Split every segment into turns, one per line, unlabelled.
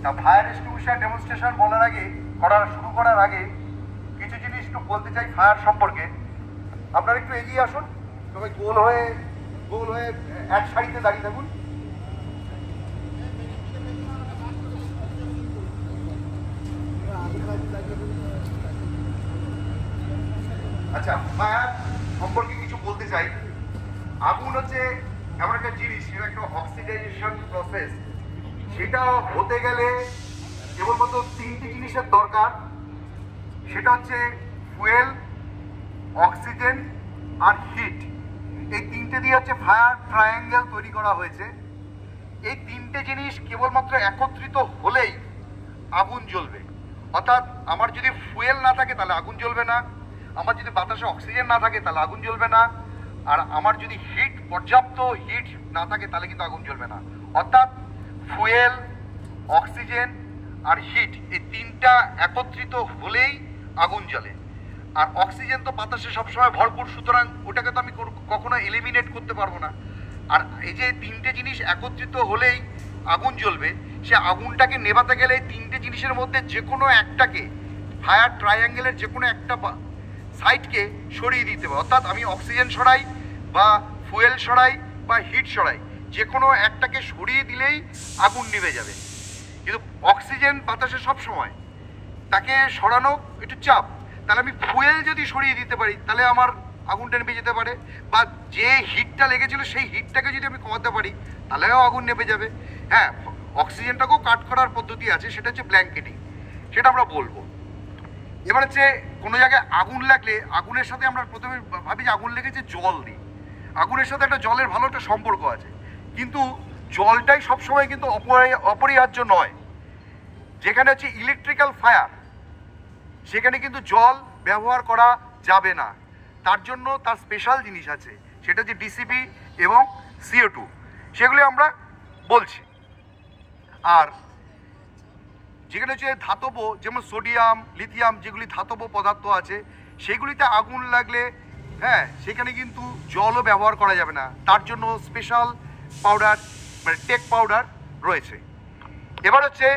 তা fire extinguisher demonstration শুরু করার আগে কিছু জিনিস একটু বলতে চাই ফায়ার সম্পর্কে। আপনারা একটু এগিয়ে আসুন, সবাই গোল হয়ে এক সারিতে দাঁড়িয়ে থাকুন। আচ্ছা, ফায়ার সম্পর্কে কিছু বলতে চাই। আগুন হচ্ছে এমন একটা জিনিস, সেটা একটা অক্সিডাইজেশন প্রসেস। সেটা হতে গেলে কেবলমাত্র তিনটি জিনিসের দরকার, সেটা হচ্ছে ফুয়েল, অক্সিজেন আর হিট। এই তিনটে দিয়ে হচ্ছে ফায়ার ট্রায়াঙ্গেল তৈরি করা হয়েছে। এই তিনটে জিনিস কেবলমাত্র একত্রিত হলেই আগুন জ্বলবে। অর্থাৎ আমার যদি ফুয়েল না থাকে তাহলে আগুন জ্বলবে না, আমার যদি বাতাসে অক্সিজেন না থাকে তাহলে আগুন জ্বলবে না, আর আমার যদি পর্যাপ্ত হিট না থাকে তাহলে কিন্তু আগুন জ্বলবে না। অর্থাৎ ফুয়েল, অক্সিজেন আর হিট এই তিনটা একত্রিত হলেই আগুন জ্বলে। আর অক্সিজেন তো বাতাসে সবসময় ভরপুর, সুতরাং ওটাকে তো আমি কখনো এলিমিনেট করতে পারবো না। আর এই যে তিনটে জিনিস একত্রিত হলেই আগুন জ্বলবে, সে আগুনটাকে নেভাতে গেলে এই তিনটে জিনিসের মধ্যে যে কোনো একটাকে, ফায়ার ট্রায়াঙ্গেলের যে কোনো একটা সাইডকে সরিয়ে দিতে হবে। অর্থাৎ আমি অক্সিজেন সরাই বা ফুয়েল সরাই বা হিট সরাই, যে কোনো একটাকে সরিয়ে দিলেই আগুন নিভে যাবে। কিন্তু অক্সিজেন বাতাসে সব সময়, তাকে সরানো একটু চাপ। তাহলে আমি ফুয়েল যদি সরিয়ে দিতে পারি তাহলে আমার আগুনটা নেভে যেতে পারে, বা যে হিটটা লেগেছিল সেই হিটটাকে যদি আমি কমাতে পারি তাহলেও আগুন নেভে যাবে। হ্যাঁ, অক্সিজেনটাকেও কাট করার পদ্ধতি আছে, সেটা হচ্ছে ব্ল্যাঙ্কেটিং, সেটা আমরা বলবো। এবার হচ্ছে কোনো জায়গায় আগুন লাগলে আগুনের সাথে আমরা প্রথমে ভাবি যে আগুন লেগেছে জল দিই, আগুনের সাথে একটা জলের ভালো একটা সম্পর্ক আছে, কিন্তু জলটাই সবসময় কিন্তু অপরিহার্য নয়। যেখানে হচ্ছে ইলেকট্রিক্যাল ফায়ার, সেখানে কিন্তু জল ব্যবহার করা যাবে না। তার জন্য তার স্পেশাল জিনিস আছে, সেটা হচ্ছে ডিসিপি এবং CO2, সেগুলি আমরা বলছি। আর যেখানে হচ্ছে ধাতব, যেমন সোডিয়াম, লিথিয়াম, যেগুলি ধাতব পদার্থ আছে, সেগুলিতে আগুন লাগলে হ্যাঁ সেখানে কিন্তু জলও ব্যবহার করা যাবে না। তার জন্য স্পেশাল পাউডার, মানে টেক পাউডার রয়েছে। এবার হচ্ছে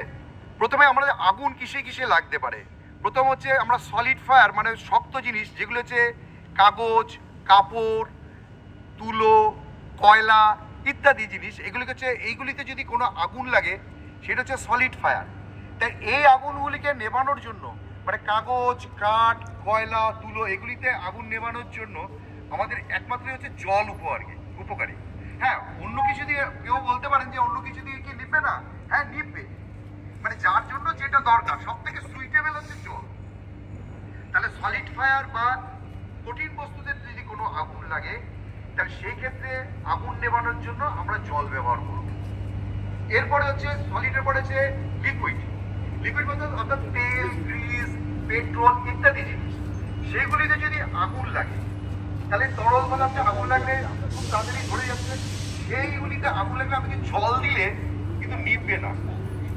প্রথমে আমরা আগুন কিসে কিসে লাগতে পারে। প্রথম হচ্ছে আমরা সলিড ফায়ার, মানে শক্ত জিনিস, যেগুলো হচ্ছে কাগজ, কাপড়, তুলো, কয়লা ইত্যাদি জিনিস, এগুলিকে হচ্ছে এইগুলিতে যদি কোনো আগুন লাগে সেটা হচ্ছে সলিড ফায়ার। তাই এই আগুনগুলিকে নেভানোর জন্য, মানে কাগজ, কাঠ, কয়লা, তুলো, এগুলিতে আগুন নেভানোর জন্য আমাদের একমাত্রই হচ্ছে জল উপকারী। হ্যাঁ, অন্য কিছু দিয়ে কেউ বলতে পারেন যে অন্য কিছু দিয়ে কি নিবে না, হ্যাঁ নিবে, মানে যার জন্য যেটা দরকার সব থেকে সুইটেবল হচ্ছে জল। তাহলে সলিড ফায়ার বা কঠিন বস্তুতে যদি কোনো আগুন লাগে তাহলে সেই ক্ষেত্রে আগুন নেভানোর জন্য আমরা জল ব্যবহার করব। এরপরে হচ্ছে সলিডের পরে হচ্ছে লিকুইড বলতে অর্থাৎ তেল, গ্রিস, পেট্রোল ইত্যাদি জিনিস, সেগুলিতে যদি আগুন লাগে তাহলে তরল পদার্থে আগুন লাগলে খুব তাড়াতাড়ি ধরে যাচ্ছে। সেইগুলিতে আগুন লাগলে আমাকে জল দিলে কিন্তু নিভবে না।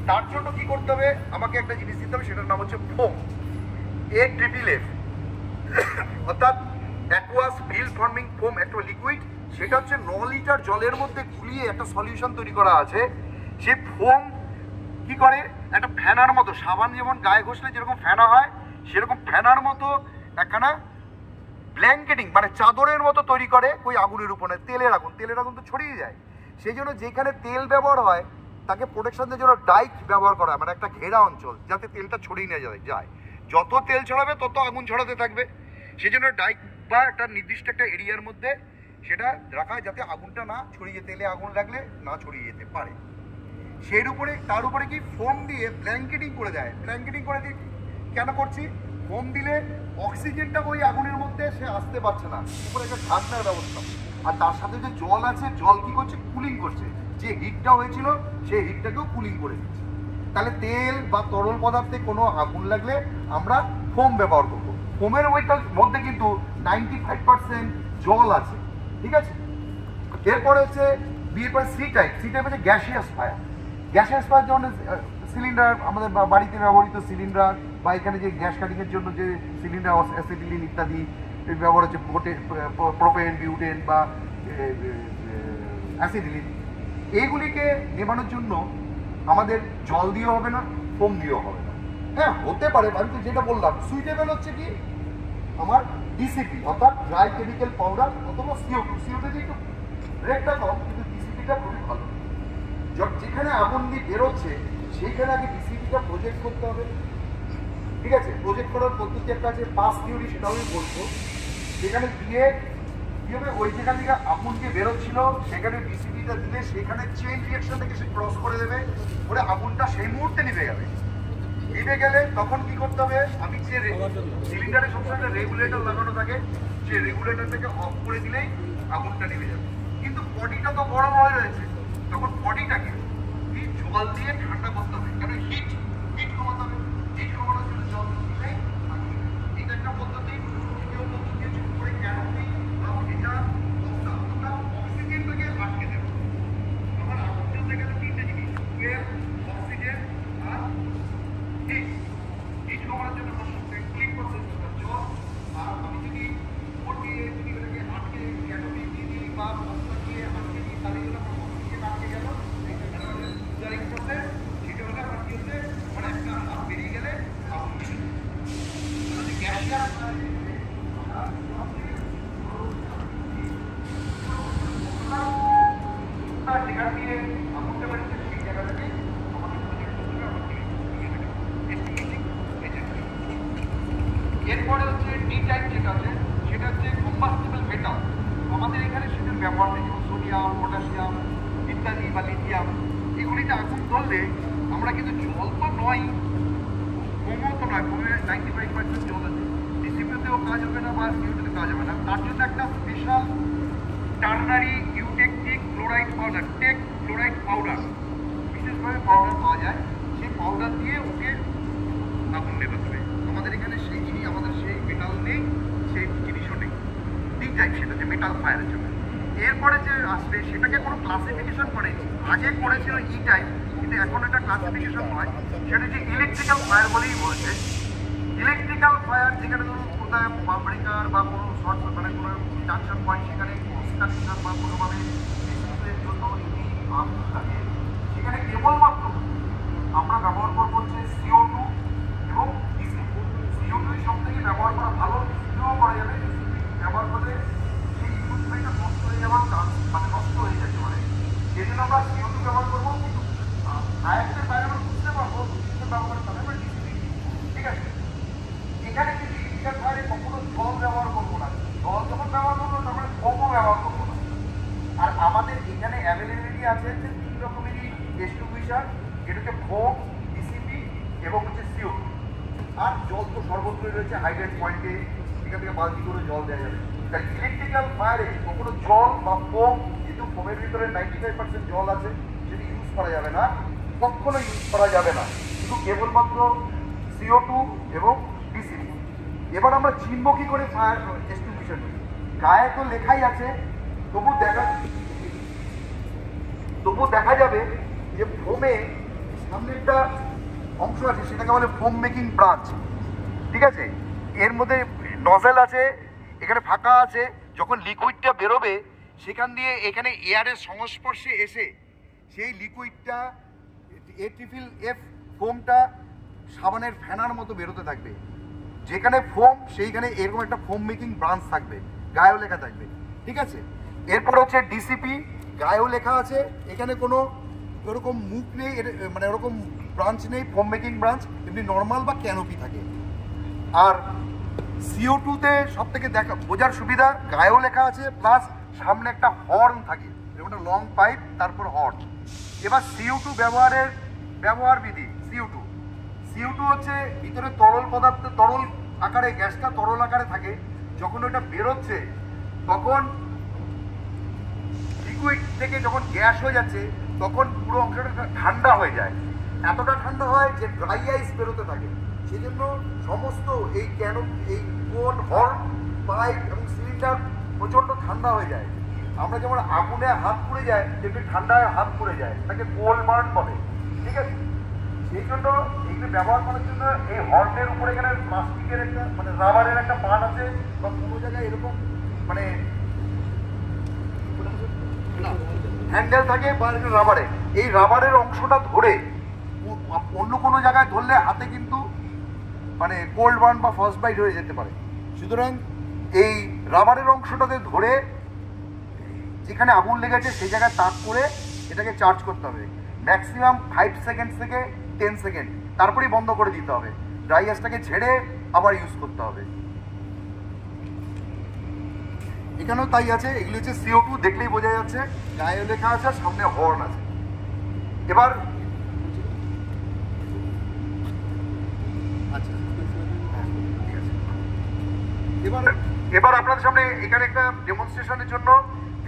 তার জন্য কি করতে হবে, আমাকে একটা জিনিস দিতে হবে, সেটার নাম হচ্ছে ফোম, AFFF, অর্থাৎ অ্যাকুয়াস ফিল্ম ফর্মিং ফোম, একটা লিকুইড। সেটা হচ্ছে 9 লিটার জলের মধ্যে গুলিয়ে একটা সলিউশন তৈরি করা আছে। সেই ফোম কি করে, একটা ফ্যানার মতো, সাবান যেমন গায়ে ঘষলে যেরকম ফ্যানা হয়, সেরকম ফ্যানার মতো একখানা ব্ল্যাঙ্কেটিং, মানে চাদরের মতো তৈরি করে ওই আগুনের উপরে। তেলের আগুন তো ছড়িয়ে যায়, সেই জন্য যেখানে তেল ব্যবহার হয় তাকে প্রোটেকশনের জন্য ডাইক ব্যবহার করা হয়, মানে একটা ঘেরা অঞ্চল, যাতে তেলটা ছড়িয়ে নিয়ে যায়। যত তেল ছড়াবে তত আগুন ছড়াতে থাকবে, সেই জন্য ডাইক বা একটা নির্দিষ্ট একটা এরিয়ার মধ্যে সেটা রাখা হয়, যাতে আগুনটা না ছড়িয়ে, তেলে আগুন লাগলে না ছড়িয়ে যেতে পারে। তার উপরে কি ফোম দিয়ে ব্ল্যাঙ্কেটিং করে দেয়। ব্ল্যাঙ্কেটিং করে দিই কেন করছি, ফোম দিলে অক্সিজেনটা ওই আগুনের মধ্যে সে আসতে পারছে না, উপরে একটা ঢাকনার ব্যবস্থা। আর তার সাথে যে জল আছে, জল কি করছে, কুলিং করছে, যে হিটটা হয়েছিল সেই হিটটাকেও কুলিং করে দিচ্ছে। তাহলে তেল বা তরল পদার্থে কোনো আগুন লাগলে আমরা ফোম ব্যবহার করবো। ফোমের মধ্যে কিন্তু 95% জল আছে, ঠিক আছে। এরপরে হচ্ছে সি টাইপ হচ্ছে গ্যাসিয়াস ফায়ার। গ্যাসিয়াস ফায়ার যেমন সিলিন্ডার, আমাদের বাড়িতে ব্যবহৃত সিলিন্ডার, বা এখানে যে গ্যাস কাটিংয়ের জন্য যে সিলিন্ডার, অ্যাসিটিলিন ইত্যাদি ব্যবহার হচ্ছে, প্রোপেন, বিউটেন বা অ্যাসিটিলিন, এইগুলিকে নেভানোর জন্য আমাদের জল দিয়েও হবে না, ফোম দিয়েও হবে না। হ্যাঁ হতে পারে, আমি তো যেটা বললাম সুইটেবল হচ্ছে কি আমার ডিসিপি অর্থাৎ ড্রাই কেমিক্যাল পাউডার অথবা CO2। CO2 তে একটু রেটটা কম, কিন্তু ডিসিপিটা খুবই ভালো। যেখানে আগুন দিয়ে বেরোচ্ছে সেইখানে আগে ডিসিপিটা প্রজেক্ট করতে হবে। ঠিক আছে, প্রজেক্ট করার পদ্ধতি একটা আছে, পাস থিওরি, সেটাও আমি বলবো। সেখানে গিয়ে কি হবে, ওই যেখান থেকে আগুন দিয়ে বেরোচ্ছিল সেখানে ডিসিপিটা দিলে সেখানে চেইন রিঅ্যাকশন থেকে সে ক্রস করে দেবে, করে আগুনটা সেই মুহূর্তে নিভে যাবে। নিভে গেলে তখন কি করতে হবে, আমি যে সিলিন্ডারে সবসময় একটা রেগুলেটর লাগানো থাকে, সেই রেগুলেটরটাকে অফ করে দিলেই আগুনটা নিভে যাবে। কিন্তু বডিটা তো গরম হয়ে রয়েছে, তখন বডিটাকে জল দিয়ে ঠান্ডা করতে হবে, কারণ হিট কমাতে হবে। হিট কমানোর জন্য জল দিলেই এটা একটা পদ্ধতি। দ্বিতীয় পদ্ধতি হচ্ছে উপরে ক্যানোপি বা এটা আমরা অক্সিজেনটাকে আটকে দেবো। আমার আগুন জ্বলতে গেলে তিনটে জিনিস, অক্সিজেন আর হিট। হিট কমানোর জন্য ক্লিক প্রসেস জল। আর আমি যদি উপর দিয়ে যদি এটাকে আটকে ক্যানোপি দিয়ে দিই বা বস্তা দিয়ে আটকে দিই, তাহলে এগুলো অক্সিজেন আটকে গেল, সেটা হলে আমার কি হচ্ছে, মানে একটা বেরিয়ে গেলে গ্যাসিয়ার যেখান দিয়ে আগুনটা বেরোচ্ছে সেই জায়গাটাকে আমাকে প্রজেক্ট করতে হবে। এরপরে হচ্ছে ডি টাইপ যেটা আছে, সেটা হচ্ছে কম্বাস্টিবল মেটাল। আমাদের এখানে সেটার ব্যবহার নেই, যেমন সোডিয়াম, পটাশিয়াম ইত্যাদি বা লিথিয়াম। এগুলিতে আগুন ধরলে আমরা কিন্তু জল তো নয়, ফোমও তো নয়, ফোমে 95% জল আছে, ডিসিপিতেও কাজ হবে না বা CO2তে কাজ হবে না। তার জন্য একটা special ternary eutectic chloride powder, take chloride powder, বিশেষভাবে পাউডার পাওয়া যায়। সেই পাউডার দিয়ে ওকে আগুন নেভাতে হবে। আমাদের এখানে সেই জিনিস, আমাদের সেই মেটাল নেই, সেই জিনিসও নেই। ঠিক যাই, সেটা হচ্ছে মেটাল ফায়ারের জন্য। এরপরে যে আসবে সেটাকে কোনো ক্লাসিফিকেশন করেনি, আগে করেছিল ই টাইপ, কিন্তু এখন এটা ক্লাসিফিকেশন নয়, সেটা যে ইলেকট্রিক্যাল ফায়ার বলেই বলছে। ইলেকট্রিক্যাল ফায়ার যেখানে ধরুন কোথায় পাম্পরিকার বা কোনো শর্ট মানে কোনো জাংশন পয়েন্ট, সেখানে কানেকশন বা কোনোভাবে বিদ্যুতের জন্য যদি আগুন থাকে, সেখানে কেবলমাত্র আমরা ব্যবহার করবো হচ্ছে CO2 এবং ডিসিপি। CO2 সব থেকে ব্যবহার করা ভালো, ডিসিপিও করা যাবে। ব্যবহার করলে সেই ইকুইপমেন্টটা নষ্ট হয়ে যাওয়ার চান্স, মানে নষ্ট হয়ে যেতে পারে, সেই জন্য আমরা CO2 ব্যবহার করবো। কিন্তু আয়াতের বাইরে আমরা বুঝতে পারবো ব্যবহার করতে হবে ডিসিপি। ঠিক আছে, এখানে কিন্তু ইলেকট্রিক্যাল ফায়ারে কখনো জল ব্যবহার করবো না। জল যখন ব্যবহার করবো তখন ফোমও ব্যবহার করবো না। আর আমাদের এখানে অ্যাভেলেবিলিটি আছে যে 3 রকমেরই এক্সটিংগুইশার, যেটাকে ফোম, ডিসিপি এবং হচ্ছে CO2। আর জল তো সর্বত্রই রয়েছে, হাইড্রেট পয়েন্টে এখান থেকে বালতি করে জল দেওয়া যাবে। তাই ইলেকট্রিক্যাল ফায়ারে কখনো জল বা ফোম, যেহেতু ফোমের ভিতরে 95% জল আছে, সেটা ইউজ করা যাবে না, কখনো ইউজ করা যাবে না, শুধু কেবলমাত্র CO2 এবং ডিসিপি। এবার আমরা চিনব কি করে ফায়ার এক্সটিংগুইশার? গায়ে তো লেখাই আছে, তবু দেখা যাবে যে ফোমে সামনে একটা অংশ আছে, সেটাকে বলে ফোম মেকিং ব্রাঞ্চ। ঠিক আছে, এর মধ্যে নজেল আছে, এখানে ফাঁকা আছে। যখন লিকুইডটা বেরোবে সেখান দিয়ে এখানে এয়ারের সংস্পর্শে এসে সেই লিকুইডটা A-F ফোমটা সাবানের ফেনার মতো বেরোতে থাকবে। যেখানে ফোম সেইখানে এরকম একটা ফোম মেকিং ব্রাঞ্চ থাকবে, গায়েও লেখা থাকবে। ঠিক আছে, এরপর হচ্ছে ডিসিপি, গায়েও লেখা আছে, এখানে কোনো ওরকম মুখ নেই, মানে ওরকম ব্রাঞ্চ নেই, ফোম মেকিং ব্রাঞ্চ, এমনি নর্মাল বা ক্যানোপি থাকে। আর CO2তে সব থেকে বোঝার সুবিধা, গায়েও লেখা আছে, প্লাস সামনে একটা হর্ন থাকে, একটা লং পাইপ, তারপর হর্ন। এবার CO2 ব্যবহার বিধি। CO2 হচ্ছে ভিতরে তরল পদার্থ, তরল আকারে, গ্যাসটা তরল আকারে থাকে। যখন ওটা বেরোচ্ছে তখন লিকুইড থেকে যখন গ্যাস হয়ে যাচ্ছে তখন পুরো অংশটা ঠান্ডা হয়ে যায়। এতটা ঠান্ডা হয় যে ড্রাই আইস বেরোতে থাকে। সেই জন্য সমস্ত এই কোন হর্ন, পাইপ এবং সিলিন্ডার প্রচণ্ড ঠান্ডা হয়ে যায়। আমরা যেমন আগুনে হাত পুড়ে যায়, তেমনি ঠান্ডায় হাত পুড়ে যায়, তাকে কোল বার্ন বলে। ঠিক আছে, সেই জন্য এইগুলো ব্যবহার করার জন্য এই হর্নের উপরে এখানে প্লাস্টিকের একটা মানে রাবারের একটা পার্ট আছে, বা কোনো জায়গায় এরকম মানে হ্যান্ডেল থাকে বা রাবারের, এই রাবারের অংশটা ধরে অন্য কোনো জায়গায় ধরলে হাতে কিন্তু মানে কোল্ড বার্ন বা ফার্স্ট বাইট হয়ে যেতে পারে। সুতরাং এই রাবারের অংশটাতে ধরে যেখানে আগুন লেগেছে সেই জায়গায় তাক করে এটাকে চার্জ করতে হবে ম্যাক্সিমাম 5 সেকেন্ড থেকে 10 সেকেন্ড, তারপরেই বন্ধ করে দিতে হবে। ড্রাই আইসটাকে ঝেড়ে আবার ইউজ করতে হবে। এখানেও তাই আছে, এগুলি হচ্ছে CO2, দেখলেই বোঝা যাচ্ছে, গায়ে লেখা আছে, সামনে হর্ন আছে। এবার আচ্ছা ঠিক আছে, এবার আপনাদের সামনে এখানে একটা ডেমনস্ট্রেশনের জন্য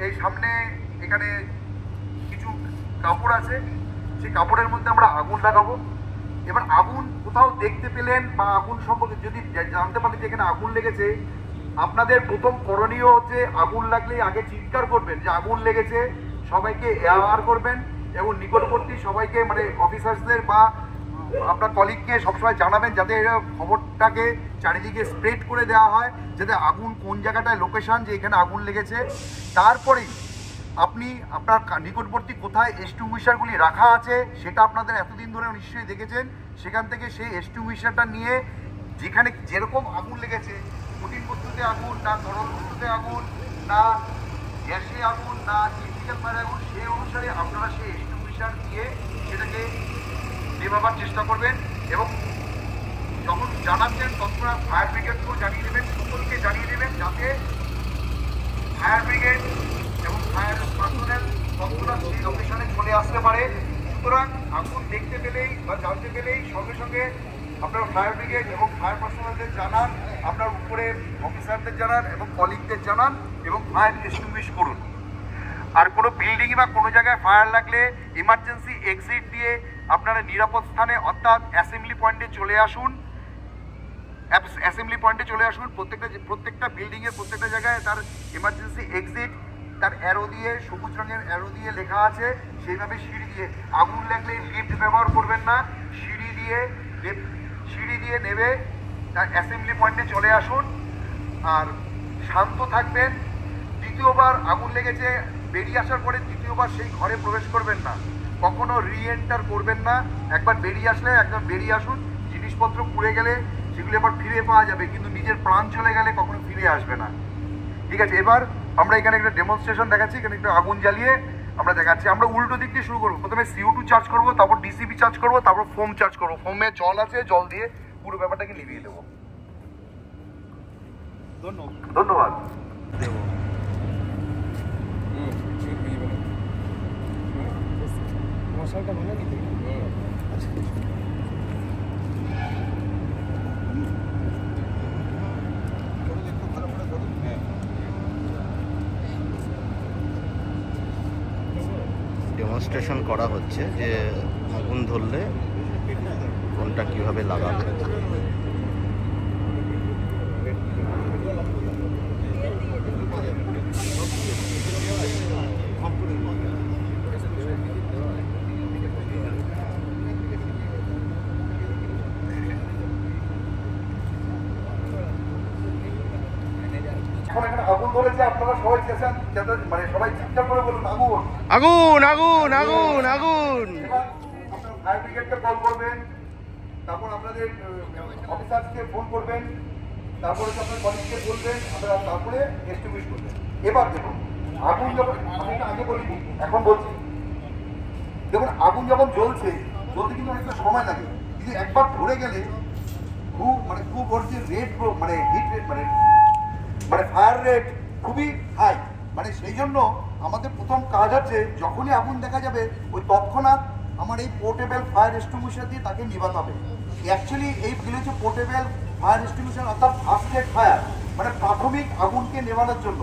এই সামনে এখানে কিছু কাপড় আছে, সেই কাপড়ের মধ্যে আমরা আগুন লাগাবো। এবার আগুন কোথাও দেখতে পেলেন বা আগুন সম্পর্কে যদি জানতে পারেন যে এখানে আগুন লেগেছে, আপনাদের প্রথম করণীয় হচ্ছে আগুন লাগলেই আগে চিৎকার করবেন যে আগুন লেগেছে, সবাইকে অ্যাওয়ার করবেন এবং নিকটবর্তী সবাইকে মানে অফিসার্সদের বা আপনার কলিগকে সবসময় জানাবেন যাতে এরা খবরটাকে চারিদিকে স্প্রেড করে দেওয়া হয়, যাতে আগুন কোন জায়গাটায় লোকেশন যে এখানে আগুন লেগেছে। তারপরেই আপনি আপনার নিকটবর্তী কোথায় এক্সটিংগুইশারগুলি রাখা আছে সেটা আপনাদের এতদিন ধরে নিশ্চয়ই দেখেছেন, সেখান থেকে সেই এক্সটিংগুইশারটা নিয়ে যেখানে যেরকম আগুন লেগেছে, কঠিন বস্তুতে আগুন না তরল বস্তুতে আগুন না গ্যাসে আগুন না কেমিক্যাল ফায়ার আগুন, সেই অনুসারে আপনারা সেই এক্সটিংগুইশার দিয়ে সেটাকে নেভাবার চেষ্টা করবেন। এবং যখন জানাচ্ছেন তৎক্ষণাৎ ফায়ার ব্রিগেডকেও জানিয়ে দেবেন, সকলকে জানিয়ে দেবেন যাতে ফায়ার ব্রিগেড এবং ফায়ার পার্সোনেল তৎক্ষণাৎ সেই লোকেশনে চলে আসতে পারে। সুতরাং আগুন দেখতে পেলেই বা জানতে পেলেই সঙ্গে সঙ্গে আপনার ফায়ার ব্রিগেড এবং ফায়ার পার্সোনেলদের জানান, আপনার উপরে অফিসারদের জানান এবং কলিগদের জানান এবং ফায়ার এক্সটিংগুইশ করুন। আর কোনো বিল্ডিং বা কোনো জায়গায় ফায়ার লাগলে ইমার্জেন্সি এক্সিট দিয়ে আপনারা নিরাপদ স্থানে অর্থাৎ অ্যাসেম্বলি পয়েন্টে চলে আসুন। প্রত্যেকটা বিল্ডিংয়ের প্রত্যেকটা জায়গায় তার ইমার্জেন্সি এক্সিট তার অ্যারো দিয়ে, সবুজ রঙের অ্যারো দিয়ে লেখা আছে, সেইভাবে সিঁড়ি দিয়ে। আগুন লাগলে লিফট ব্যবহার করবেন না, সিঁড়ি দিয়ে নেবে তার অ্যাসেম্বলি পয়েন্টে চলে আসুন আর শান্ত থাকবেন। দ্বিতীয়বার আগুন লেগেছে বেরিয়ে আসার পরে দ্বিতীয়বার সেই ঘরে প্রবেশ করবেন না, কখনো রিএন্টার করবেন না। একবার বেরিয়ে আসলে একদম বেরিয়ে আসুন, জিনিসপত্র পুড়ে গেলে সেগুলি আবার ফিরে পাওয়া যাবে, কিন্তু নিজের প্রাণ চলে গেলে কখনো ফিরে আসবে না। ঠিক আছে, এবার আমরা এখানে একটা ডেমনস্ট্রেশন দেখাচ্ছি, এখানে একটা আগুন জ্বালিয়ে আমরা দেখাচ্ছি। আমরা উল্টো দিক দিয়ে শুরু করবো, প্রথমে CO2 চার্জ করবো, তারপর DCP চার্জ করবো, তারপর ফোম চার্জ করবো। ফোমে জল আছে, জল দিয়ে পুরো ব্যাপারটাকে নিভিয়ে দেবো। ধন্যবাদ দেবো।
মশালটা ভালো দিতে আচ্ছা
ডেমনস্ট্রেশন করা হচ্ছে যে আগুন ধরলে কোনটা কিভাবে লাগাবে।
আগুন ধরেছে, আপনারা সবাই চেষ্টা মানে সবাই চিৎকার করে বলুন আগুন
আগুন আগুন আগুন আগুন।
আপনার ফায়ার ব্রিগেডকে কল করবেন, তারপর আপনাদের অফিসারকে ফোন করবেন, তারপরে আপনার কলিগকে বলবেন, আপনারা তারপরে এস্টিমেট করবেন। এবার দেখুন আগুন যখন, আমি আগে বলিনি এখন বলছি, দেখুন আগুন যখন জ্বলছে, জ্বলতে কিন্তু অনেকটা সময় লাগে, কিন্তু একবার ধরে গেলে খুব ওর যে রেট মানে হিট রেট মানে ফায়ার রেট খুবই হাই। মানে সেই জন্য আমাদের প্রথম কাজ হচ্ছে যখনই আগুন দেখা যাবে ওই তৎক্ষণাৎ আমার এই পোর্টেবল ফায়ার এক্সটিংগুইশার দিয়ে তাকে নিভাতে হবে। অ্যাকচুয়ালি এইগুলো হচ্ছে পোর্টেবল ফায়ার এক্সটিংগুইশার অর্থাৎ ফার্স্ট এড ফায়ার, মানে প্রাথমিক আগুনকে নেভানোর জন্য।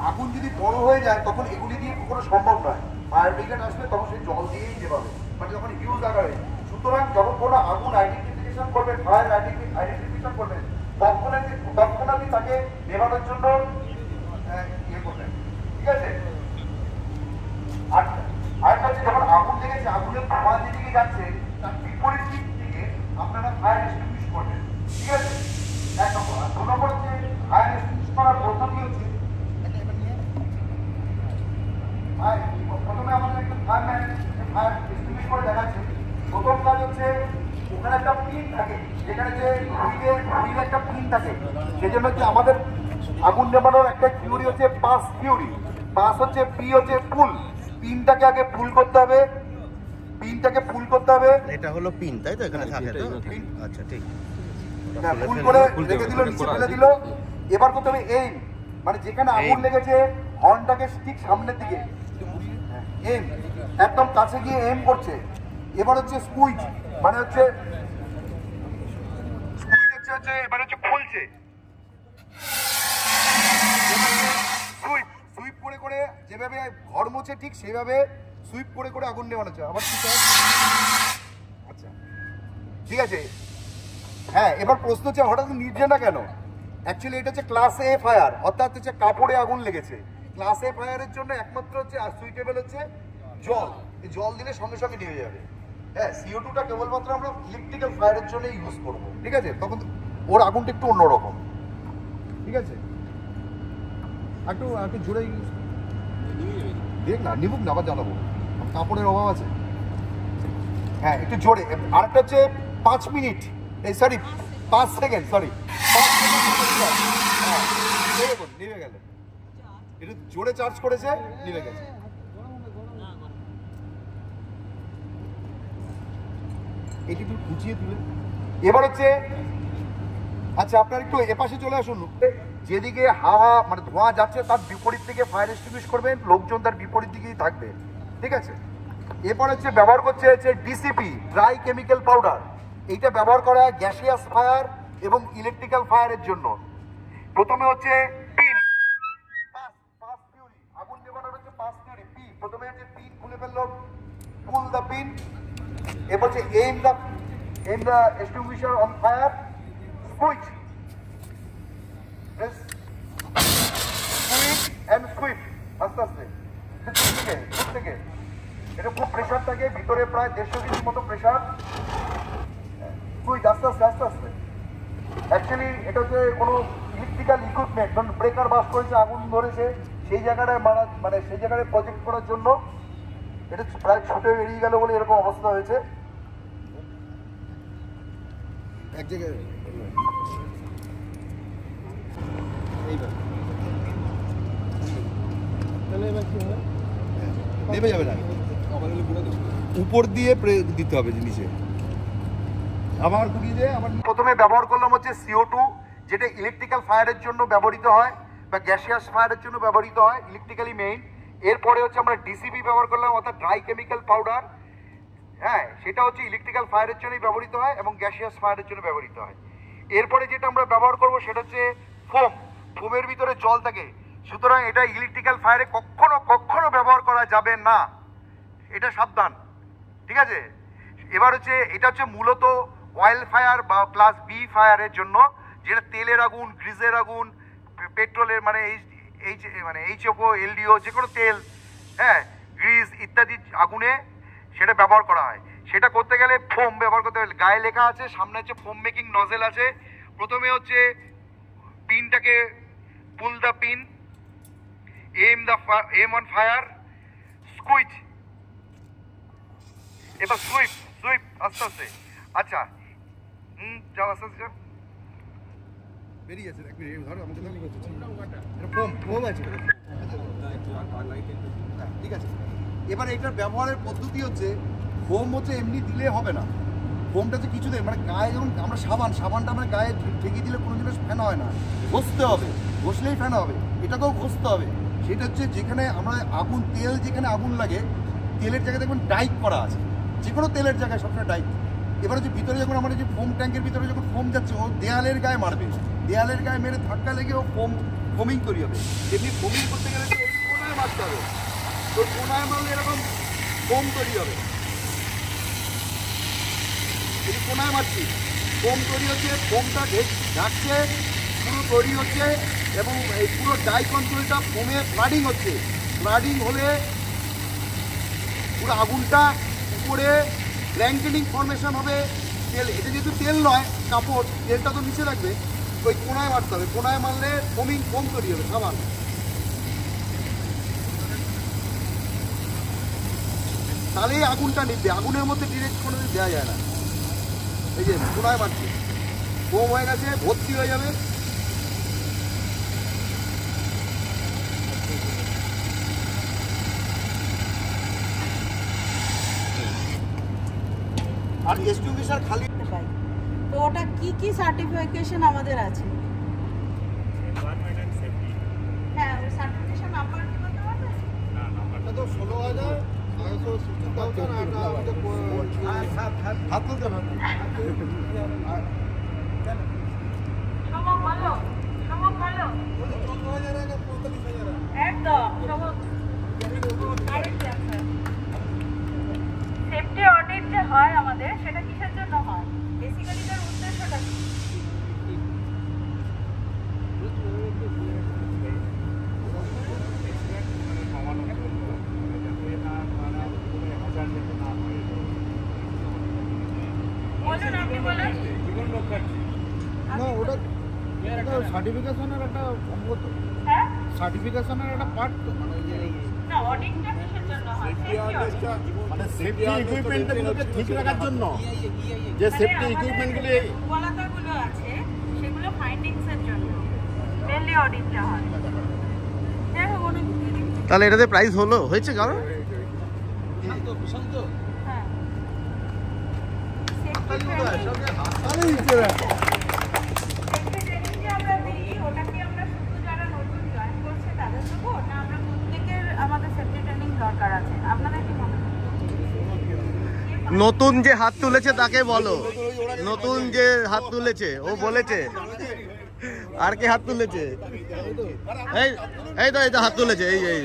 আগুন যদি বড় হয়ে যায় তখন এগুলি দিয়ে কোনো সম্ভব নয়, ফায়ার ব্রিগেড আসলে তখন সেই জল দিয়েই নেভাবে, মানে যখন হিউজ আকারে। সুতরাং যখন কোনো আগুন আইডেন্টিফিকেশন করবেন, ফায়ার আইডেন্টিফিকেশন করবেন, তৎক্ষণাৎই তাকে নেভানোর জন্য ইয়ে করবেন। ঠিক আছে, আর কাছে যখন আগুন লেগেছে, আগুনের ধোঁয়া যেদিকে যাচ্ছে তার বিপরীত দিক থেকে আপনারা ফায়ার এক্সটিংগুইশ করবেন। ঠিক আছে, 1 নম্বর। আর 2 নম্বর হচ্ছে ফায়ার এক্সটিংগুইশ করার পদ্ধতি হচ্ছে প্রথমে আমাদের একটু ফায়ার এক্সটিংগুইশ করে দেখাচ্ছে। প্রথম কাজ হচ্ছে ওখানে একটা পিন থাকে, যেখানে যে হুইলে একটা পিন থাকে, সেজন্য হচ্ছে আমাদের আগুন নেভানোর একটা থিওরি হচ্ছে পাস থিওরি। পাস হচ্ছে পি হচ্ছে পুল, পিনটাকে আগে পুল করতে হবে, পিনটাকে পুল করতে হবে।
এটা হলো পিন, তাই তো এখানে থাকে তো?
পিন।
আচ্ছা, ঠিক।
পুল করে রেখে দিল, নিচে ফেলে দিল। এবার করতে হবে এইম, মানে যেখানে আগুন লেগেছে হর্নটাকে ঠিক সামনের দিকে এম, একদম কাছে গিয়ে এম করছে। এবার হচ্ছে স্কুইজ, মানে হচ্ছে স্কুইজ হচ্ছে এবার হচ্ছে খুলছে। সুইপ সুইপ করে করে যেভাবে ঘর মোছে ঠিক সেভাবে সুইপ করে করে আগুন নেওয়ানো হচ্ছে। আবার ঠিক আছে, আচ্ছা ঠিক আছে। হ্যাঁ, এবার প্রশ্ন হচ্ছে হঠাৎ নির্জে না কেন? অ্যাকচুয়ালি এটা হচ্ছে ক্লাস এ ফায়ার, অর্থাৎ হচ্ছে কাপড়ে আগুন লেগেছে। ক্লাস এ ফায়ারের জন্য একমাত্র হচ্ছে সুইটেবল হচ্ছে জল। এই জল দিলে সঙ্গে সঙ্গে নিভে যাবে। হ্যাঁ, CO2টা কেবলমাত্র আমরা ইলেকট্রিক্যাল ফায়ারের জন্য ইউজ করবো, ঠিক আছে? তখন ওর আগুনটা একটু অন্যরকম, ঠিক আছে? একটু একটু জোরে দেখ না, নিবুক না, আবার জানাবো, কাপড়ের অভাব আছে। হ্যাঁ, একটু জোরে। আরেকটা হচ্ছে 5 মিনিট, এই সরি 5 সেকেন্ড, সরি 5 সেকেন্ড। হ্যাঁ, নিভে গেল। একটু জোরে চার্জ করেছে, নিভে গেছে। এটি একটু গুছিয়ে তুলে। এবার হচ্ছে আচ্ছা, আপনার একটু এপাশে চলে আসুন। যেদিকে হাওয়া মানে ধোঁয়া যাচ্ছে তার বিপরীত দিকে ফায়ার এক্সটিংগুইশ করবেন, লোকজন তার বিপরীত দিকেই থাকবে, ঠিক আছে? এরপর হচ্ছে ব্যবহার করছে হচ্ছে ডিসিপি, ড্রাই কেমিক্যাল পাউডার। এইটা ব্যবহার করা হয় গ্যাসিয়াস ফায়ার এবং ইলেকট্রিক্যাল ফায়ারের জন্য। প্রথমে হচ্ছে পিন, পাস থিওরি, আগুন নেভানোর হচ্ছে পাস থিওরি। পি, প্রথমে হচ্ছে পিন খুলে ফেললো, পুল দ্য পিন। এরপর হচ্ছে am the extinguisher on fire, switch, sweep আস্তে আস্তে থেকে। এটা খুব প্রেশার থাকে, ভিতরে প্রায় 150 কেজির মতো প্রেশার। সুইচ আস্তে আস্তে আস্তে আস্তে। অ্যাকচুয়ালি এটা হচ্ছে কোনো ইলেকট্রিক্যাল ইকুইপমেন্ট, ধরুন ব্রেকার বাস করেছে, আগুন ধরেছে, সেই জায়গাটায় মানে সেই জায়গায় প্রজেক্ট করার জন্য এটা প্রায় ছুটে বেরিয়ে গেল বলে এরকম অবস্থা হয়েছে। এক জায়গায় নেমে যাবে না, উপর দিয়ে দিতে হবে জিনিসে। আবার ঘুরিয়ে দিয়ে আবার প্রথমে ব্যবহার করলাম হচ্ছে CO2, যেটা ইলেকট্রিক্যাল ফায়ারের জন্য ব্যবহৃত হয় বা গ্যাসিয়াস ফায়ারের জন্য ব্যবহৃত হয়, ইলেকট্রিক্যালি মেইন। এরপরে হচ্ছে আমরা ডিসিপি ব্যবহার করলাম, অর্থাৎ ড্রাই কেমিক্যাল পাউডার। হ্যাঁ, সেটা হচ্ছে ইলেকট্রিক্যাল ফায়ারের জন্যই ব্যবহৃত হয় এবং গ্যাসিয়াস ফায়ারের জন্য ব্যবহৃত হয়। এরপরে যেটা আমরা ব্যবহার করব সেটা হচ্ছে ফোম। ফোমের ভিতরে জল থাকে, সুতরাং এটা ইলেকট্রিক্যাল ফায়ারে কখনো ব্যবহার করা যাবে না, এটা সাবধান, ঠিক আছে? এবার হচ্ছে এটা হচ্ছে মূলত অয়েল ফায়ার বা ক্লাস বি ফায়ারের জন্য, যেটা তেলের আগুন, গ্রিজের আগুন, পেট্রোলের মানে HFO, LDO, যে কোনো তেল, হ্যাঁ, গ্রিজ ইত্যাদি আগুনে সেটা ব্যবহার করা হয়। সেটা করতে গেলে ফোম ব্যবহার করতে গেলে গায়ে লেখা আছে, সামনে হচ্ছে ফোম মেকিং নজেল আছে। প্রথমে হচ্ছে পিনটাকে pull the pin, aim on fire, squeeze. এবার সুইপ আস্তে আস্তে। আচ্ছা, যাও আস্তে আস্তে, বেরিয়ে আছে। এক মিনিট ধরো, আমাকে ফোম আছে, ঠিক আছে? এবার এটার ব্যবহারের পদ্ধতি হচ্ছে, ফোম হচ্ছে এমনি দিলে হবে না, ফোমটা হচ্ছে কিছু দেয়, মানে গায়ে যেমন আমরা সাবানটা আমরা গায়ে ঠেকে দিলে কোনো জিনিস ফেনা হয় না, ঘষতে হবে, ঘষলেই ফেনা হবে, এটাকেও ঘষতে হবে। সেটা হচ্ছে যেখানে আমরা আগুন, তেল যেখানে আগুন লাগে, তেলের জায়গায় দেখবেন ডাইক করা আছে, যে কোনো তেলের জায়গায় সবসময় ডাইক। এবার হচ্ছে ভিতরে যখন আমাদের যে ফোম ট্যাঙ্কের ভিতরে যখন ফোম যাচ্ছে, ও দেয়ালের গায়ে মারবে, দেয়ালের গায়ে মেরে ধাক্কা লেগে ও ফোমিং তৈরি হবে। এমনি ফোমিং করতে গেলে তো ওই কোনায় মারতে হবে, তো কোনায় মারলে এরকম ফোম তৈরি হবে। এই কোনায় মারছি, ফোম তৈরি হচ্ছে, ফোমটা ঢাকছে, পুরো তৈরি হচ্ছে এবং এই পুরো ডাই কন্ট্রোলটা ফোমে ফ্লাডিং হচ্ছে। ফ্লাডিং হলে পুরো আগুনটা উপরে ব্ল্যাঙ্কেটিং ফর্মেশন হবে। তেল, এটা যেহেতু তেল নয় কাপড়, তেলটা তো নিচে রাখবে, ওই কোনায় মারতে হবে, কোনায় মারলে ফোম তৈরি হবে, সাবান। তাহলেই আগুনটা নিবে, আগুনের মধ্যে ডিরেক্ট কোনো দেওয়া যায় না। এই যে পুনরায় মারছে, কম হয়ে গেছে, ভর্তি হয়ে যাবে। আর এক্সটিংগুইশার খালি
পাই। তো ওটা কি কি সার্টিফিকেশন আমাদের আছে? হ্যাঁ, ওই সার্টিফিকেশন নাম্বার কি বলতে পারবেন?
এটা তো 16,000 হাত তুলতে হবে।
সমক ভালো, সমক ভালো। একদম সমক। আরেকটা আছে। সেফটি অডিট যে হয় আমাদের, সেটা কিসের জন্য হয়? বেসিক্যালি তার উদ্দেশ্যটা কি? বলুন, আপনি বলুন।
না ওটা সার্টিফিকেশনের একটা অঙ্গ তো,
হ্যাঁ?
সার্টিফিকেশনের একটা পার্ট তো, মানে ওই যে
না, অডিটটা কিসের জন্য হয়? Safety audit.
মানে সেফটি ইকুইপমেন্টগুলোকে ঠিক রাখার জন্য যে সেফটি ইকুইপমেন্টগুলি
দুর্বলতাগুলো আছে, সেগুলো ফাইন্ডিংস এর জন্য মেনলি অডিটটা হয়। দেখো অনেক
তাহলে এটাতে প্রাইস হয়েছে কারণ
হ্যাঁ। সেফটি ট্রেনিং যে আমরা দিই, ওটা কি আমরা শুধু যারা নতুন জয়েন করছে তাদের দেবো, না আমরা প্রত্যেকের আমাদের সেফটি ট্রেনিং দরকার আছে? আপনাদের কি মনে হয়?
নতুন যে হাত তুলেছে তাকে বলো, নতুন যে হাত তুলেছে ও বলেছে। আর কে হাত তুলেছে? এই এই তো হাত তুলেছে, এই এই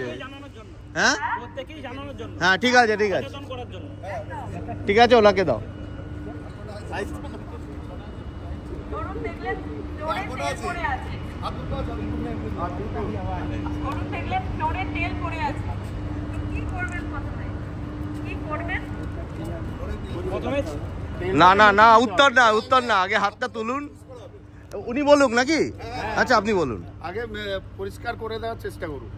হ্যাঁ হ্যাঁ, ঠিক আছে ঠিক আছে ঠিক আছে, ওনাকে দাও।
ধরুন দেখলেন ফ্লোরে তেল পড়ে আছে, ধরুন দেখলেন ফ্লোরে তেল পড়ে আছে, তো কি করবেন প্রথমে? কি করবেন?
না না না, উত্তর না, আগে হাতটা তুলুন। উনি বলুক নাকি? আচ্ছা আপনি বলুন।
আগে পরিষ্কার করে দেওয়ার চেষ্টা করুন।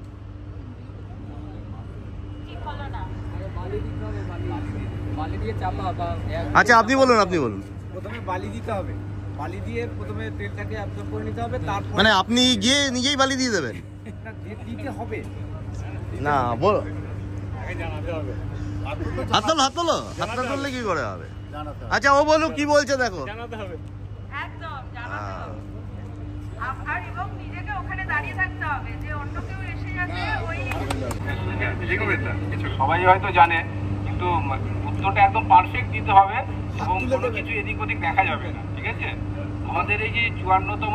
কি হলো না?
বালি দিয়ে চাপা বা
আচ্ছা আপনি বলুন
প্রথমে বালি দিতে হবে, বালি দিয়ে প্রথমে তেলটাকে অ্যাবজর্ব করে নিতে হবে, তারপর
মানে আপনি গিয়ে নিজেই বালি দিয়ে দেবেন?
দিতে হবে।
না বলো, হাতটা তুললে কি করে হবে? আচ্ছা ও বলুক কি বলছে, দেখো।
একদম জানাতে হবে। আর এবং নিজেকে ওখানে দাঁড়িয়ে থাকতে হবে, যে অন্য কেউ এসে যাতে ওই
সবাই হয়তো জানে, কিন্তু উত্তরটা একদম পারফেক্ট দিতে হবে এবং কোনো কিছু এদিক ওদিক দেখা যাবে না, ঠিক আছে? আমাদের এই যে 54তম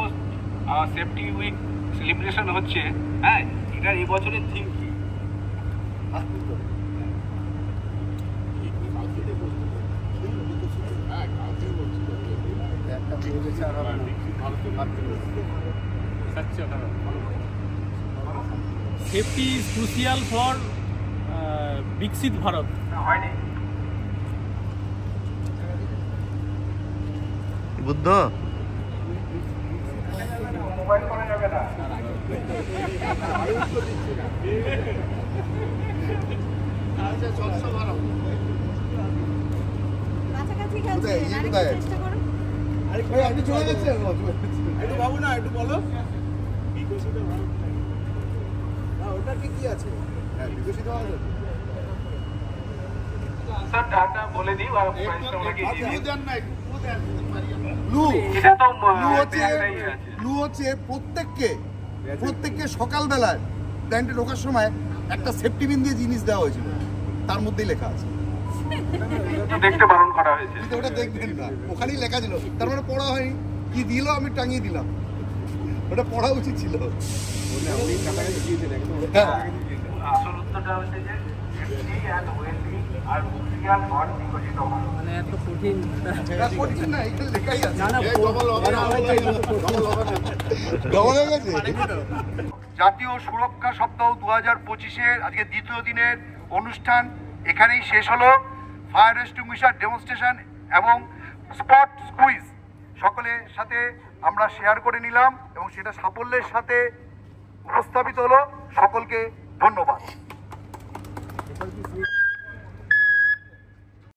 সেফটি উইক সেলিব্রেশন হচ্ছে, হ্যাঁ, এটা এই বছরের থিম কি?
Safety is crucial for Viksit Bharat.
হয়নি।
বুদ্ধ
মোবাইল করা যাবে না।
কাছাকাছি গেছে, আরেকটু চেষ্টা করুন।
আপনি চলে গেছেন
একটু বাবু না, একটু বলো।
ওটা কি আছে? হ্যাঁ, বিকশিত ভারত।
স্যার ডাটা বলে দিই আর প্রাইসটা ওনাকে দিয়ে দিই।
দেন না, একটু দেন।
এটা তো
ব্লু হচ্ছে প্রত্যেককে সকালবেলায় প্ল্যান্টে ঢোকার সময় একটা সেফটি পিন দিয়ে জিনিস দেওয়া হয়েছিল, তার মধ্যেই লেখা আছে।
দেখতে বারণ করা হয়েছে।
কিন্তু ওটা দেখবেন না, ওখানেই লেখা ছিল, তার মানে পড়া হয়নি। কি দিল আমি টাঙিয়ে দিলাম, ওটা পড়া উচিত ছিল।
আসল উত্তরটা হচ্ছে যে safety and wellbeing are crucial for Viksit Bharat.
মানে এত কঠিন
এটা কঠিন না, এটা লেখাই আছে।
এই ডবল হবে না, ডবল হবে না।
ডবল হয়ে গেছে। জাতীয় সুরক্ষা সপ্তাহ 2025-এর আজকে দ্বিতীয় দিনের অনুষ্ঠান এখানেই শেষ হলো। ফায়ার এক্সটিংগুইশার ডেমনস্ট্রেশন এবং স্পট স্কুইজ সকলের সাথে আমরা শেয়ার করে নিলাম এবং সেটা সাফল্যের সাথে উপস্থাপিত হলো। সকলকে ধন্যবাদ।